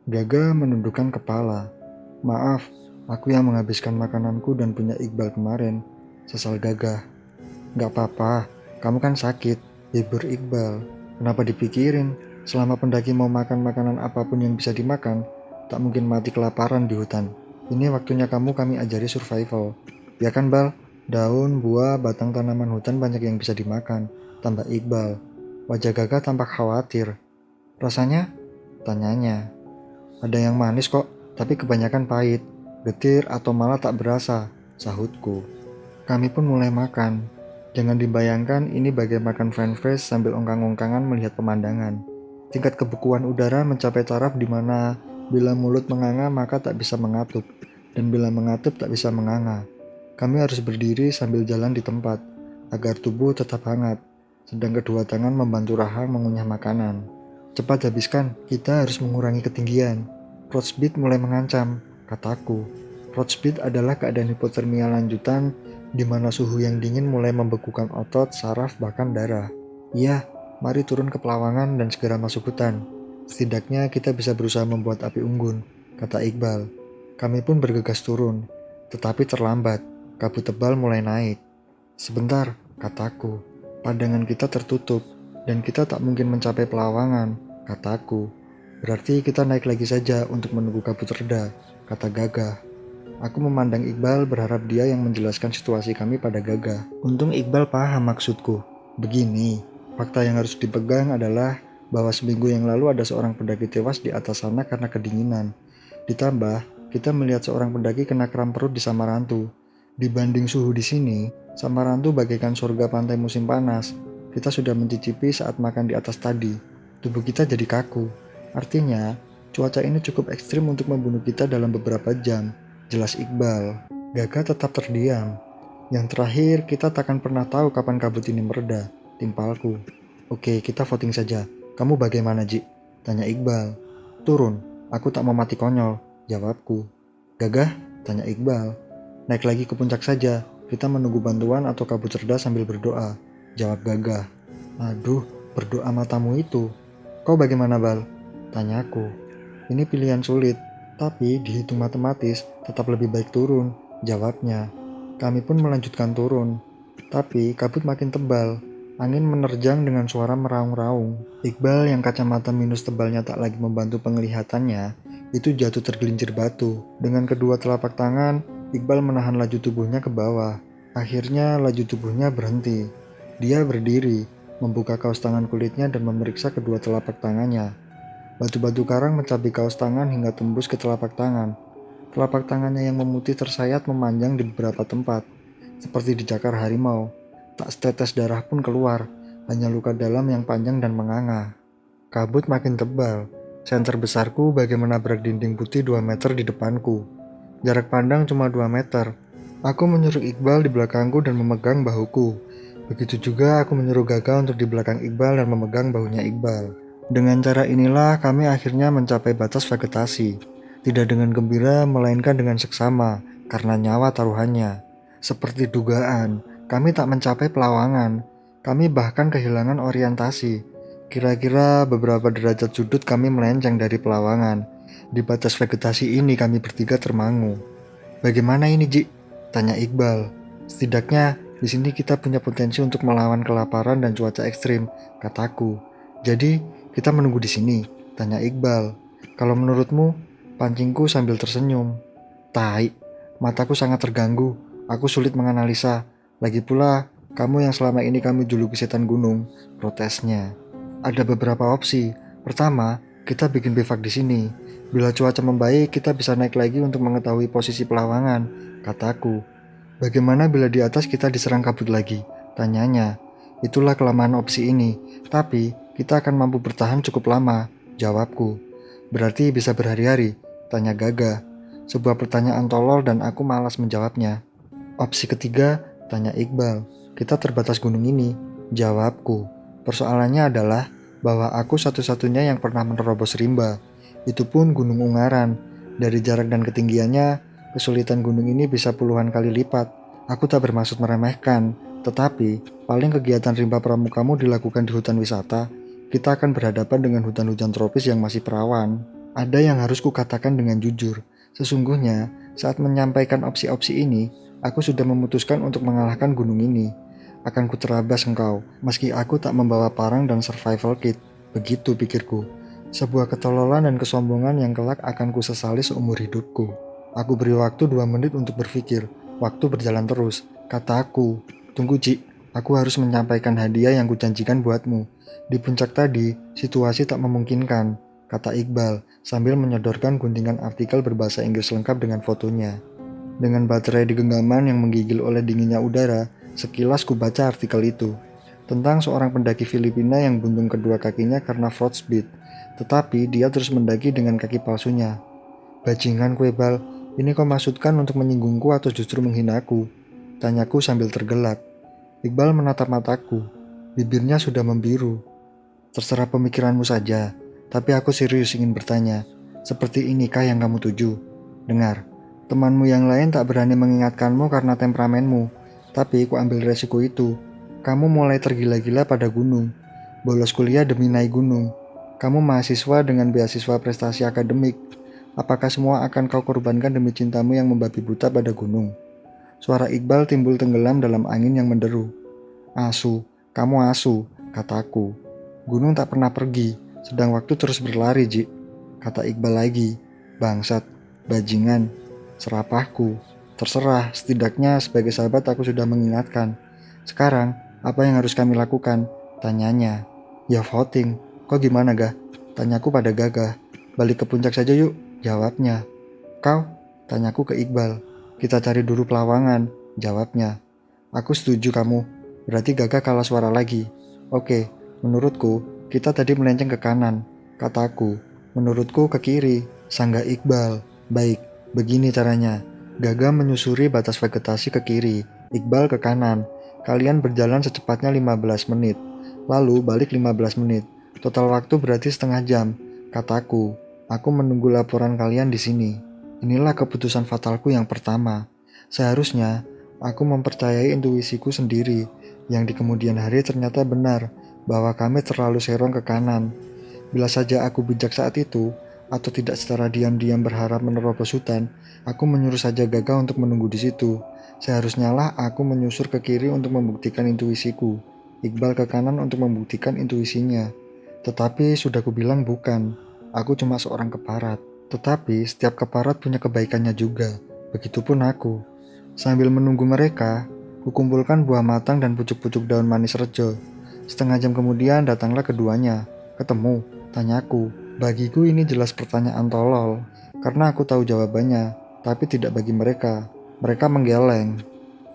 Gagah menundukkan kepala. Maaf, aku yang menghabiskan makananku dan punya Iqbal kemarin, sesal Gagah. Gak apa-apa, kamu kan sakit, hibur Iqbal. Kenapa dipikirin? Selama pendaki mau makan makanan apapun yang bisa dimakan, tak mungkin mati kelaparan di hutan. Ini waktunya kami ajari survival. Ya kan Bal? Daun, buah, batang tanaman hutan banyak yang bisa dimakan, tambah Iqbal. Wajah Gagah tampak khawatir. Rasanya? Tanyanya. Ada yang manis kok, tapi kebanyakan pahit, getir atau malah tak berasa, sahutku. Kami pun mulai makan. Jangan dibayangkan ini bagai makan french fries sambil ongkang-ongkangan melihat pemandangan. Tingkat kebekuan udara mencapai taraf di mana bila mulut menganga maka tak bisa mengatup, dan bila mengatup tak bisa menganga. Kami harus berdiri sambil jalan di tempat, agar tubuh tetap hangat, sedang kedua tangan membantu rahang mengunyah makanan. Cepat habiskan, kita harus mengurangi ketinggian. Frostbite mulai mengancam, kataku. Frostbite adalah keadaan hipotermia lanjutan di mana suhu yang dingin mulai membekukan otot, saraf, bahkan darah. Iya, mari turun ke Pelawangan dan segera masuk hutan. Setidaknya kita bisa berusaha membuat api unggun, kata Iqbal. Kami pun bergegas turun, tetapi terlambat. Kabut tebal mulai naik. Sebentar, kataku. Pandangan kita tertutup, dan kita tak mungkin mencapai Pelawangan, kataku. Berarti kita naik lagi saja untuk menunggu kabut reda, kata Gagah. Aku memandang Iqbal berharap dia yang menjelaskan situasi kami pada Gagah. Untung Iqbal paham maksudku. Begini, fakta yang harus dipegang adalah bahwa seminggu yang lalu ada seorang pendaki tewas di atas sana karena kedinginan. Ditambah, kita melihat seorang pendaki kena kram perut di Samarantu. Dibanding suhu di sini, Samarantu bagaikan surga pantai musim panas. Kita sudah mencicipi saat makan di atas tadi. Tubuh kita jadi kaku. Artinya, cuaca ini cukup ekstrim untuk membunuh kita dalam beberapa jam. Jelas Iqbal. Gagah tetap terdiam. Yang terakhir, kita takkan pernah tahu kapan kabut ini mereda. Timpalku. Oke, kita voting saja. Kamu bagaimana, Ji? Tanya Iqbal. Turun. Aku tak mau mati konyol. Jawabku. Gagah? Tanya Iqbal. Naik lagi ke puncak saja. Kita menunggu bantuan atau kabut cerdas sambil berdoa. Jawab Gagah. Aduh, berdoa matamu itu. Kau bagaimana, Bal? Tanyaku. Ini pilihan sulit. Tapi dihitung matematis tetap lebih baik turun, jawabnya. Kami pun melanjutkan turun. Tapi kabut makin tebal. Angin menerjang dengan suara meraung-raung. Iqbal yang kacamata minus tebalnya tak lagi membantu penglihatannya, itu jatuh tergelincir batu. Dengan kedua telapak tangan, Iqbal menahan laju tubuhnya ke bawah. Akhirnya laju tubuhnya berhenti. Dia berdiri, membuka kaos tangan kulitnya dan memeriksa kedua telapak tangannya. Batu-batu karang mencapai kaos tangan hingga tembus ke telapak tangan. Telapak tangannya yang memutih tersayat memanjang di beberapa tempat, seperti dicakar harimau. Tak setetes darah pun keluar, hanya luka dalam yang panjang dan menganga. Kabut makin tebal. Senter besarku bagai menabrak dinding putih 2 meter di depanku. Jarak pandang cuma 2 meter. Aku menyuruh Iqbal di belakangku dan memegang bahuku. Begitu juga aku menyuruh Gagah untuk di belakang Iqbal dan memegang bahunya Iqbal. Dengan cara inilah kami akhirnya mencapai batas vegetasi. Tidak dengan gembira, melainkan dengan seksama, karena nyawa taruhannya. Seperti dugaan, kami tak mencapai Pelawangan. Kami bahkan kehilangan orientasi. Kira-kira beberapa derajat sudut kami melenceng dari Pelawangan. Di batas vegetasi ini kami bertiga termangu. Bagaimana ini, Ji? Tanya Iqbal. Setidaknya di sini kita punya potensi untuk melawan kelaparan dan cuaca ekstrim, kataku. Jadi, kita menunggu di sini, tanya Iqbal. Kalau menurutmu, pancingku sambil tersenyum. Tai, mataku sangat terganggu. Aku sulit menganalisa. Lagi pula, kamu yang selama ini kami juluki setan gunung, protesnya. Ada beberapa opsi. Pertama, kita bikin bivak di sini. Bila cuaca membaik, kita bisa naik lagi untuk mengetahui posisi pelawangan, kataku. Bagaimana bila di atas kita diserang kabut lagi? Tanyanya. Itulah kelemahan opsi ini, tapi kita akan mampu bertahan cukup lama, jawabku. Berarti bisa berhari-hari? Tanya Gaga. Sebuah pertanyaan tolol dan aku malas menjawabnya. Opsi ketiga, tanya Iqbal. Kita terbatas gunung ini, jawabku. Persoalannya adalah bahwa aku satu-satunya yang pernah menerobos rimba. Itu pun Gunung Ungaran. Dari jarak dan ketinggiannya, kesulitan gunung ini bisa puluhan kali lipat. Aku tak bermaksud meremehkan, tetapi paling kegiatan rimba pramukamu dilakukan di hutan wisata, kita akan berhadapan dengan hutan-hujan tropis yang masih perawan. Ada yang harus kukatakan dengan jujur. Sesungguhnya, saat menyampaikan opsi-opsi ini, aku sudah memutuskan untuk mengalahkan gunung ini. Akan kuterabas engkau, meski aku tak membawa parang dan survival kit. Begitu pikirku. Sebuah ketololan dan kesombongan yang kelak akan kusesali seumur hidupku. Aku beri waktu 2 menit untuk berpikir. Waktu berjalan terus. Kata aku, tunggu Ci, aku harus menyampaikan hadiah yang kujanjikan buatmu. Di puncak tadi, situasi tak memungkinkan, kata Iqbal, sambil menyodorkan guntingan artikel berbahasa Inggris lengkap dengan fotonya. Dengan baterai di genggaman yang menggigil oleh dinginnya udara, sekilas kubaca artikel itu. Tentang seorang pendaki Filipina yang buntung kedua kakinya karena frostbite, tetapi dia terus mendaki dengan kaki palsunya. Bajingan kue bal, ini kau maksudkan untuk menyinggungku atau justru menghinaku? Tanyaku sambil tergelak. Iqbal menatap mataku. Bibirnya sudah membiru. Terserah pemikiranmu saja, tapi aku serius ingin bertanya. Seperti inikah yang kamu tuju? Dengar, temanmu yang lain tak berani mengingatkanmu karena temperamenmu, tapi ku ambil resiko itu. Kamu mulai tergila-gila pada gunung. Bolos kuliah demi naik gunung. Kamu mahasiswa dengan beasiswa prestasi akademik. Apakah semua akan kau korbankan demi cintamu yang membabi buta pada gunung? Suara Iqbal timbul tenggelam dalam angin yang menderu. Asu, kamu asu, kataku. Gunung tak pernah pergi, sedang waktu terus berlari, Ji. Kata Iqbal lagi. Bangsat, bajingan, serapahku. Terserah, setidaknya sebagai sahabat aku sudah mengingatkan. Sekarang, apa yang harus kami lakukan? Tanyanya. Ya voting. Kau gimana, Gah? Tanyaku pada Gagah. Balik ke puncak saja yuk, jawabnya. Kau? Tanyaku ke Iqbal. Kita cari dulu pelawangan, jawabnya. Aku setuju kamu. Berarti Gagah kalah suara lagi. Oke, menurutku, kita tadi melenceng ke kanan. Kataku. Menurutku ke kiri, sanggah Iqbal. Baik, begini caranya. Gagah menyusuri batas vegetasi ke kiri, Iqbal ke kanan. Kalian berjalan secepatnya 15 menit. Lalu balik 15 menit. Total waktu berarti setengah jam. Kataku. Aku menunggu laporan kalian di sini. Inilah keputusan fatalku yang pertama. Seharusnya aku mempercayai intuisiku sendiri, yang di kemudian hari ternyata benar, bahwa kami terlalu serong ke kanan. Bila saja aku bijak saat itu, atau tidak secara diam-diam berharap menerobos hutan, aku menyuruh saja Gaga untuk menunggu di situ. Seharusnya lah aku menyusur ke kiri untuk membuktikan intuisiku. Iqbal ke kanan untuk membuktikan intuisinya. Tetapi sudah kubilang bukan. Aku cuma seorang keparat. Tetapi setiap keparat punya kebaikannya juga. Begitupun aku. Sambil menunggu mereka, kukumpulkan buah matang dan pucuk-pucuk daun manis rejo. Setengah jam kemudian datanglah keduanya. Ketemu, tanyaku. Bagiku ini jelas pertanyaan tolol, karena aku tahu jawabannya, tapi tidak bagi mereka. Mereka menggeleng.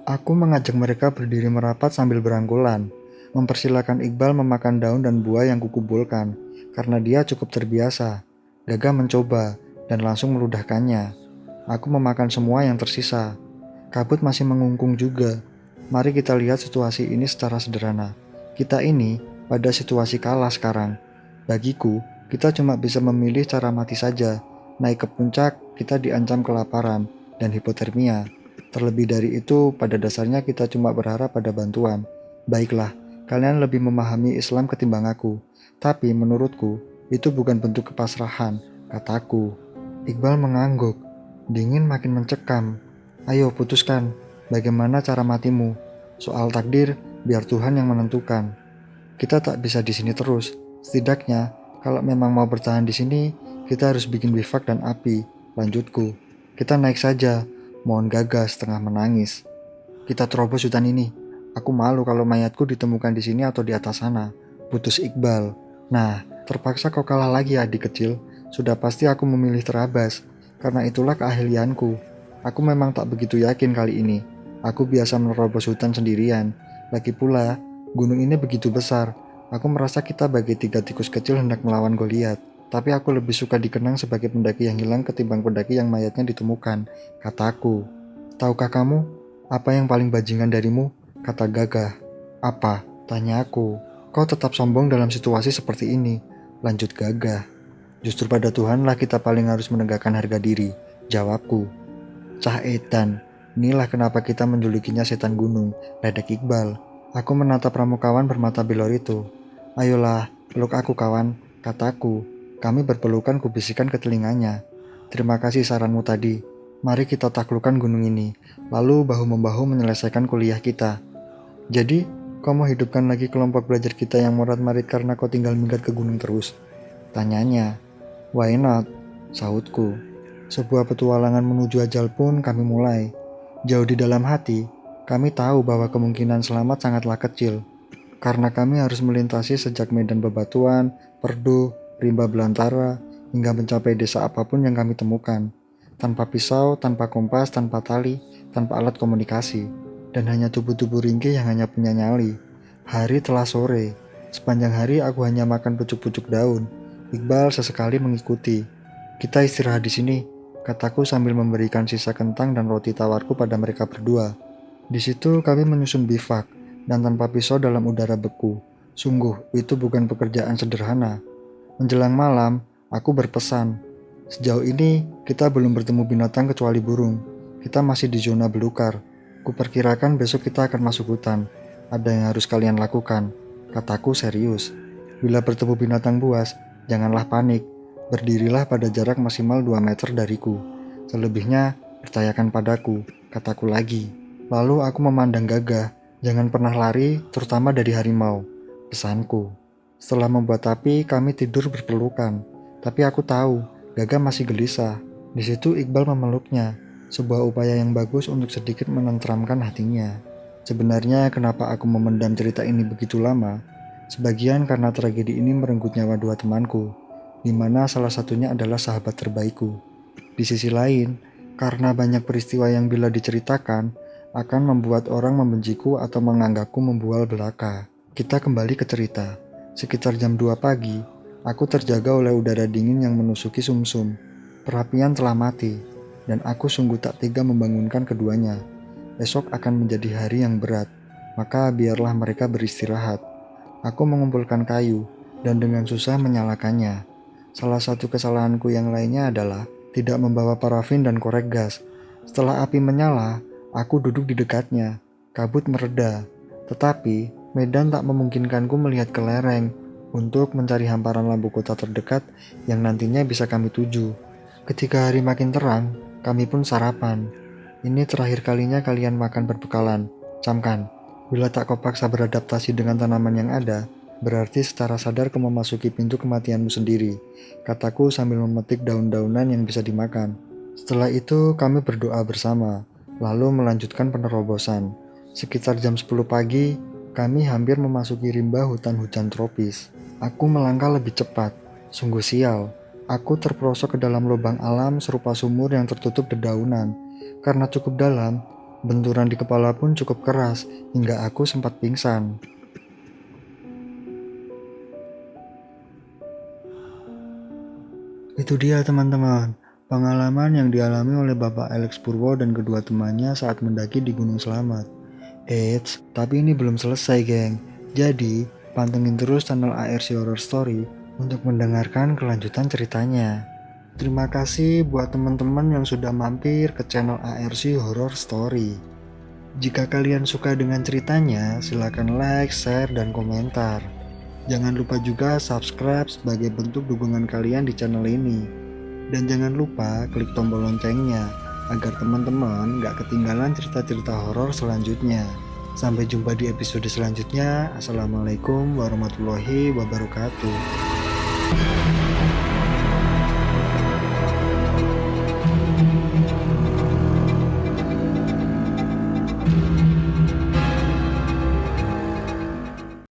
Aku mengajak mereka berdiri merapat sambil berangkulan, mempersilahkan Iqbal memakan daun dan buah yang kukumpulkan, karena dia cukup terbiasa. Gagah mencoba, dan langsung meludahkannya. Aku memakan semua yang tersisa. Kabut masih mengungkung juga. Mari kita lihat situasi ini secara sederhana. Kita ini pada situasi kalah sekarang. Bagiku, kita cuma bisa memilih cara mati saja. Naik ke puncak, kita diancam kelaparan dan hipotermia. Terlebih dari itu, pada dasarnya kita cuma berharap pada bantuan. Baiklah, kalian lebih memahami Islam ketimbang aku. Tapi menurutku, itu bukan bentuk kepasrahan, kataku. Iqbal mengangguk. Dingin makin mencekam. Ayo putuskan, bagaimana cara matimu? Soal takdir, biar Tuhan yang menentukan. Kita tak bisa di sini terus. Setidaknya, kalau memang mau bertahan di sini, kita harus bikin bivak dan api. Lanjutku. Kita naik saja. Mohon Gagah setengah menangis. Kita terobos hutan ini. Aku malu kalau mayatku ditemukan di sini atau di atas sana. Putus Iqbal. Nah, Terpaksa kau kalah lagi adik kecil. Sudah pasti aku memilih terabas. Karena itulah keahlianku. Aku memang tak begitu yakin kali ini. Aku biasa menerobos hutan sendirian. Lagi pula, gunung ini begitu besar. Aku merasa kita bagai 3 tikus kecil hendak melawan Goliat. Tapi aku lebih suka dikenang sebagai pendaki yang hilang ketimbang pendaki yang mayatnya ditemukan, kataku. Tahukah kamu, apa yang paling bajingan darimu? Kata Gagah. Apa? Tanya aku. Kau tetap sombong dalam situasi seperti ini, lanjut Gagah. Justru pada Tuhanlah kita paling harus menegakkan harga diri, jawabku. Cah edan, inilah kenapa kita menjulukinya setan gunung, ledek Iqbal. Aku menatap Pramukawan bermata belor itu. Ayolah, peluk aku kawan, kataku. Kami berpelukan kubisikan ke telinganya. Terima kasih saranmu tadi. Mari kita taklukkan gunung ini, lalu bahu-membahu menyelesaikan kuliah kita. Jadi, kau mau hidupkan lagi kelompok belajar kita yang morat-marit karena kau tinggal minggat ke gunung terus? Tanyanya. Why not? Sahutku. Sebuah petualangan menuju ajal pun kami mulai. Jauh di dalam hati, kami tahu bahwa kemungkinan selamat sangatlah kecil. Karena kami harus melintasi sejak medan bebatuan, perdu, rimba belantara, hingga mencapai desa apapun yang kami temukan. Tanpa pisau, tanpa kompas, tanpa tali, tanpa alat komunikasi. Dan hanya tubuh-tubuh ringkih yang hanya punya nyali. Hari telah sore. Sepanjang hari aku hanya makan pucuk-pucuk daun. Iqbal sesekali mengikuti. Kita istirahat di sini, kataku sambil memberikan sisa kentang dan roti tawarku pada mereka berdua. Di situ kami menyusun bivak, dan tanpa pisau dalam udara beku. Sungguh, itu bukan pekerjaan sederhana. Menjelang malam, aku berpesan. Sejauh ini, kita belum bertemu binatang kecuali burung. Kita masih di zona belukar. Kuperkirakan besok kita akan masuk hutan. Ada yang harus kalian lakukan, kataku serius. Bila bertemu binatang buas, janganlah panik. Berdirilah pada jarak maksimal 2 meter dariku. Selebihnya, percayakan padaku, kataku lagi. Lalu aku memandang Gagah. Jangan pernah lari, terutama dari harimau, pesanku. Setelah membuat api, kami tidur berpelukan. Tapi aku tahu, Gagah masih gelisah. Di situ Iqbal memeluknya, sebuah upaya yang bagus untuk sedikit menenteramkan hatinya. Sebenarnya kenapa aku memendam cerita ini begitu lama? Sebagian karena tragedi ini merenggut nyawa 2 temanku, di mana salah satunya adalah sahabat terbaikku. Di sisi lain, karena banyak peristiwa yang bila diceritakan, akan membuat orang membenciku atau menganggapku membual belaka. Kita kembali ke cerita. Sekitar jam 2 pagi, aku terjaga oleh udara dingin yang menusuki sumsum. Perapian telah mati, dan aku sungguh tak tega membangunkan keduanya. Esok akan menjadi hari yang berat, maka biarlah mereka beristirahat. Aku mengumpulkan kayu, dan dengan susah menyalakannya. Salah satu kesalahanku yang lainnya adalah tidak membawa parafin dan korek gas. Setelah api menyala, aku duduk di dekatnya. Kabut mereda, tetapi medan tak memungkinkanku melihat ke lereng untuk mencari hamparan lampu kota terdekat yang nantinya bisa kami tuju. Ketika hari makin terang, kami pun sarapan. Ini terakhir kalinya kalian makan berbekalan, camkan. Bila tak kau paksa beradaptasi dengan tanaman yang ada, berarti secara sadar kau memasuki pintu kematianmu sendiri, kataku sambil memetik daun-daunan yang bisa dimakan. Setelah itu kami berdoa bersama, lalu melanjutkan penerobosan. Sekitar jam 10 pagi, kami hampir memasuki rimba hutan hujan tropis. Aku melangkah lebih cepat. Sungguh sial. Aku terperosok ke dalam lubang alam serupa sumur yang tertutup dedaunan. Karena cukup dalam, benturan di kepala pun cukup keras hingga aku sempat pingsan. Itu dia teman-teman, pengalaman yang dialami oleh Bapak Alex Purwo dan kedua temannya saat mendaki di Gunung Slamet. Eits, tapi ini belum selesai geng. Jadi, pantengin terus channel ARC Horror Story untuk mendengarkan kelanjutan ceritanya. Terima kasih buat teman-teman yang sudah mampir ke channel ARC Horror Story. Jika kalian suka dengan ceritanya, silakan like, share, dan komentar. Jangan lupa juga subscribe sebagai bentuk dukungan kalian di channel ini. Dan jangan lupa klik tombol loncengnya agar teman-teman gak ketinggalan cerita-cerita horor selanjutnya. Sampai jumpa di episode selanjutnya. Assalamualaikum warahmatullahi wabarakatuh.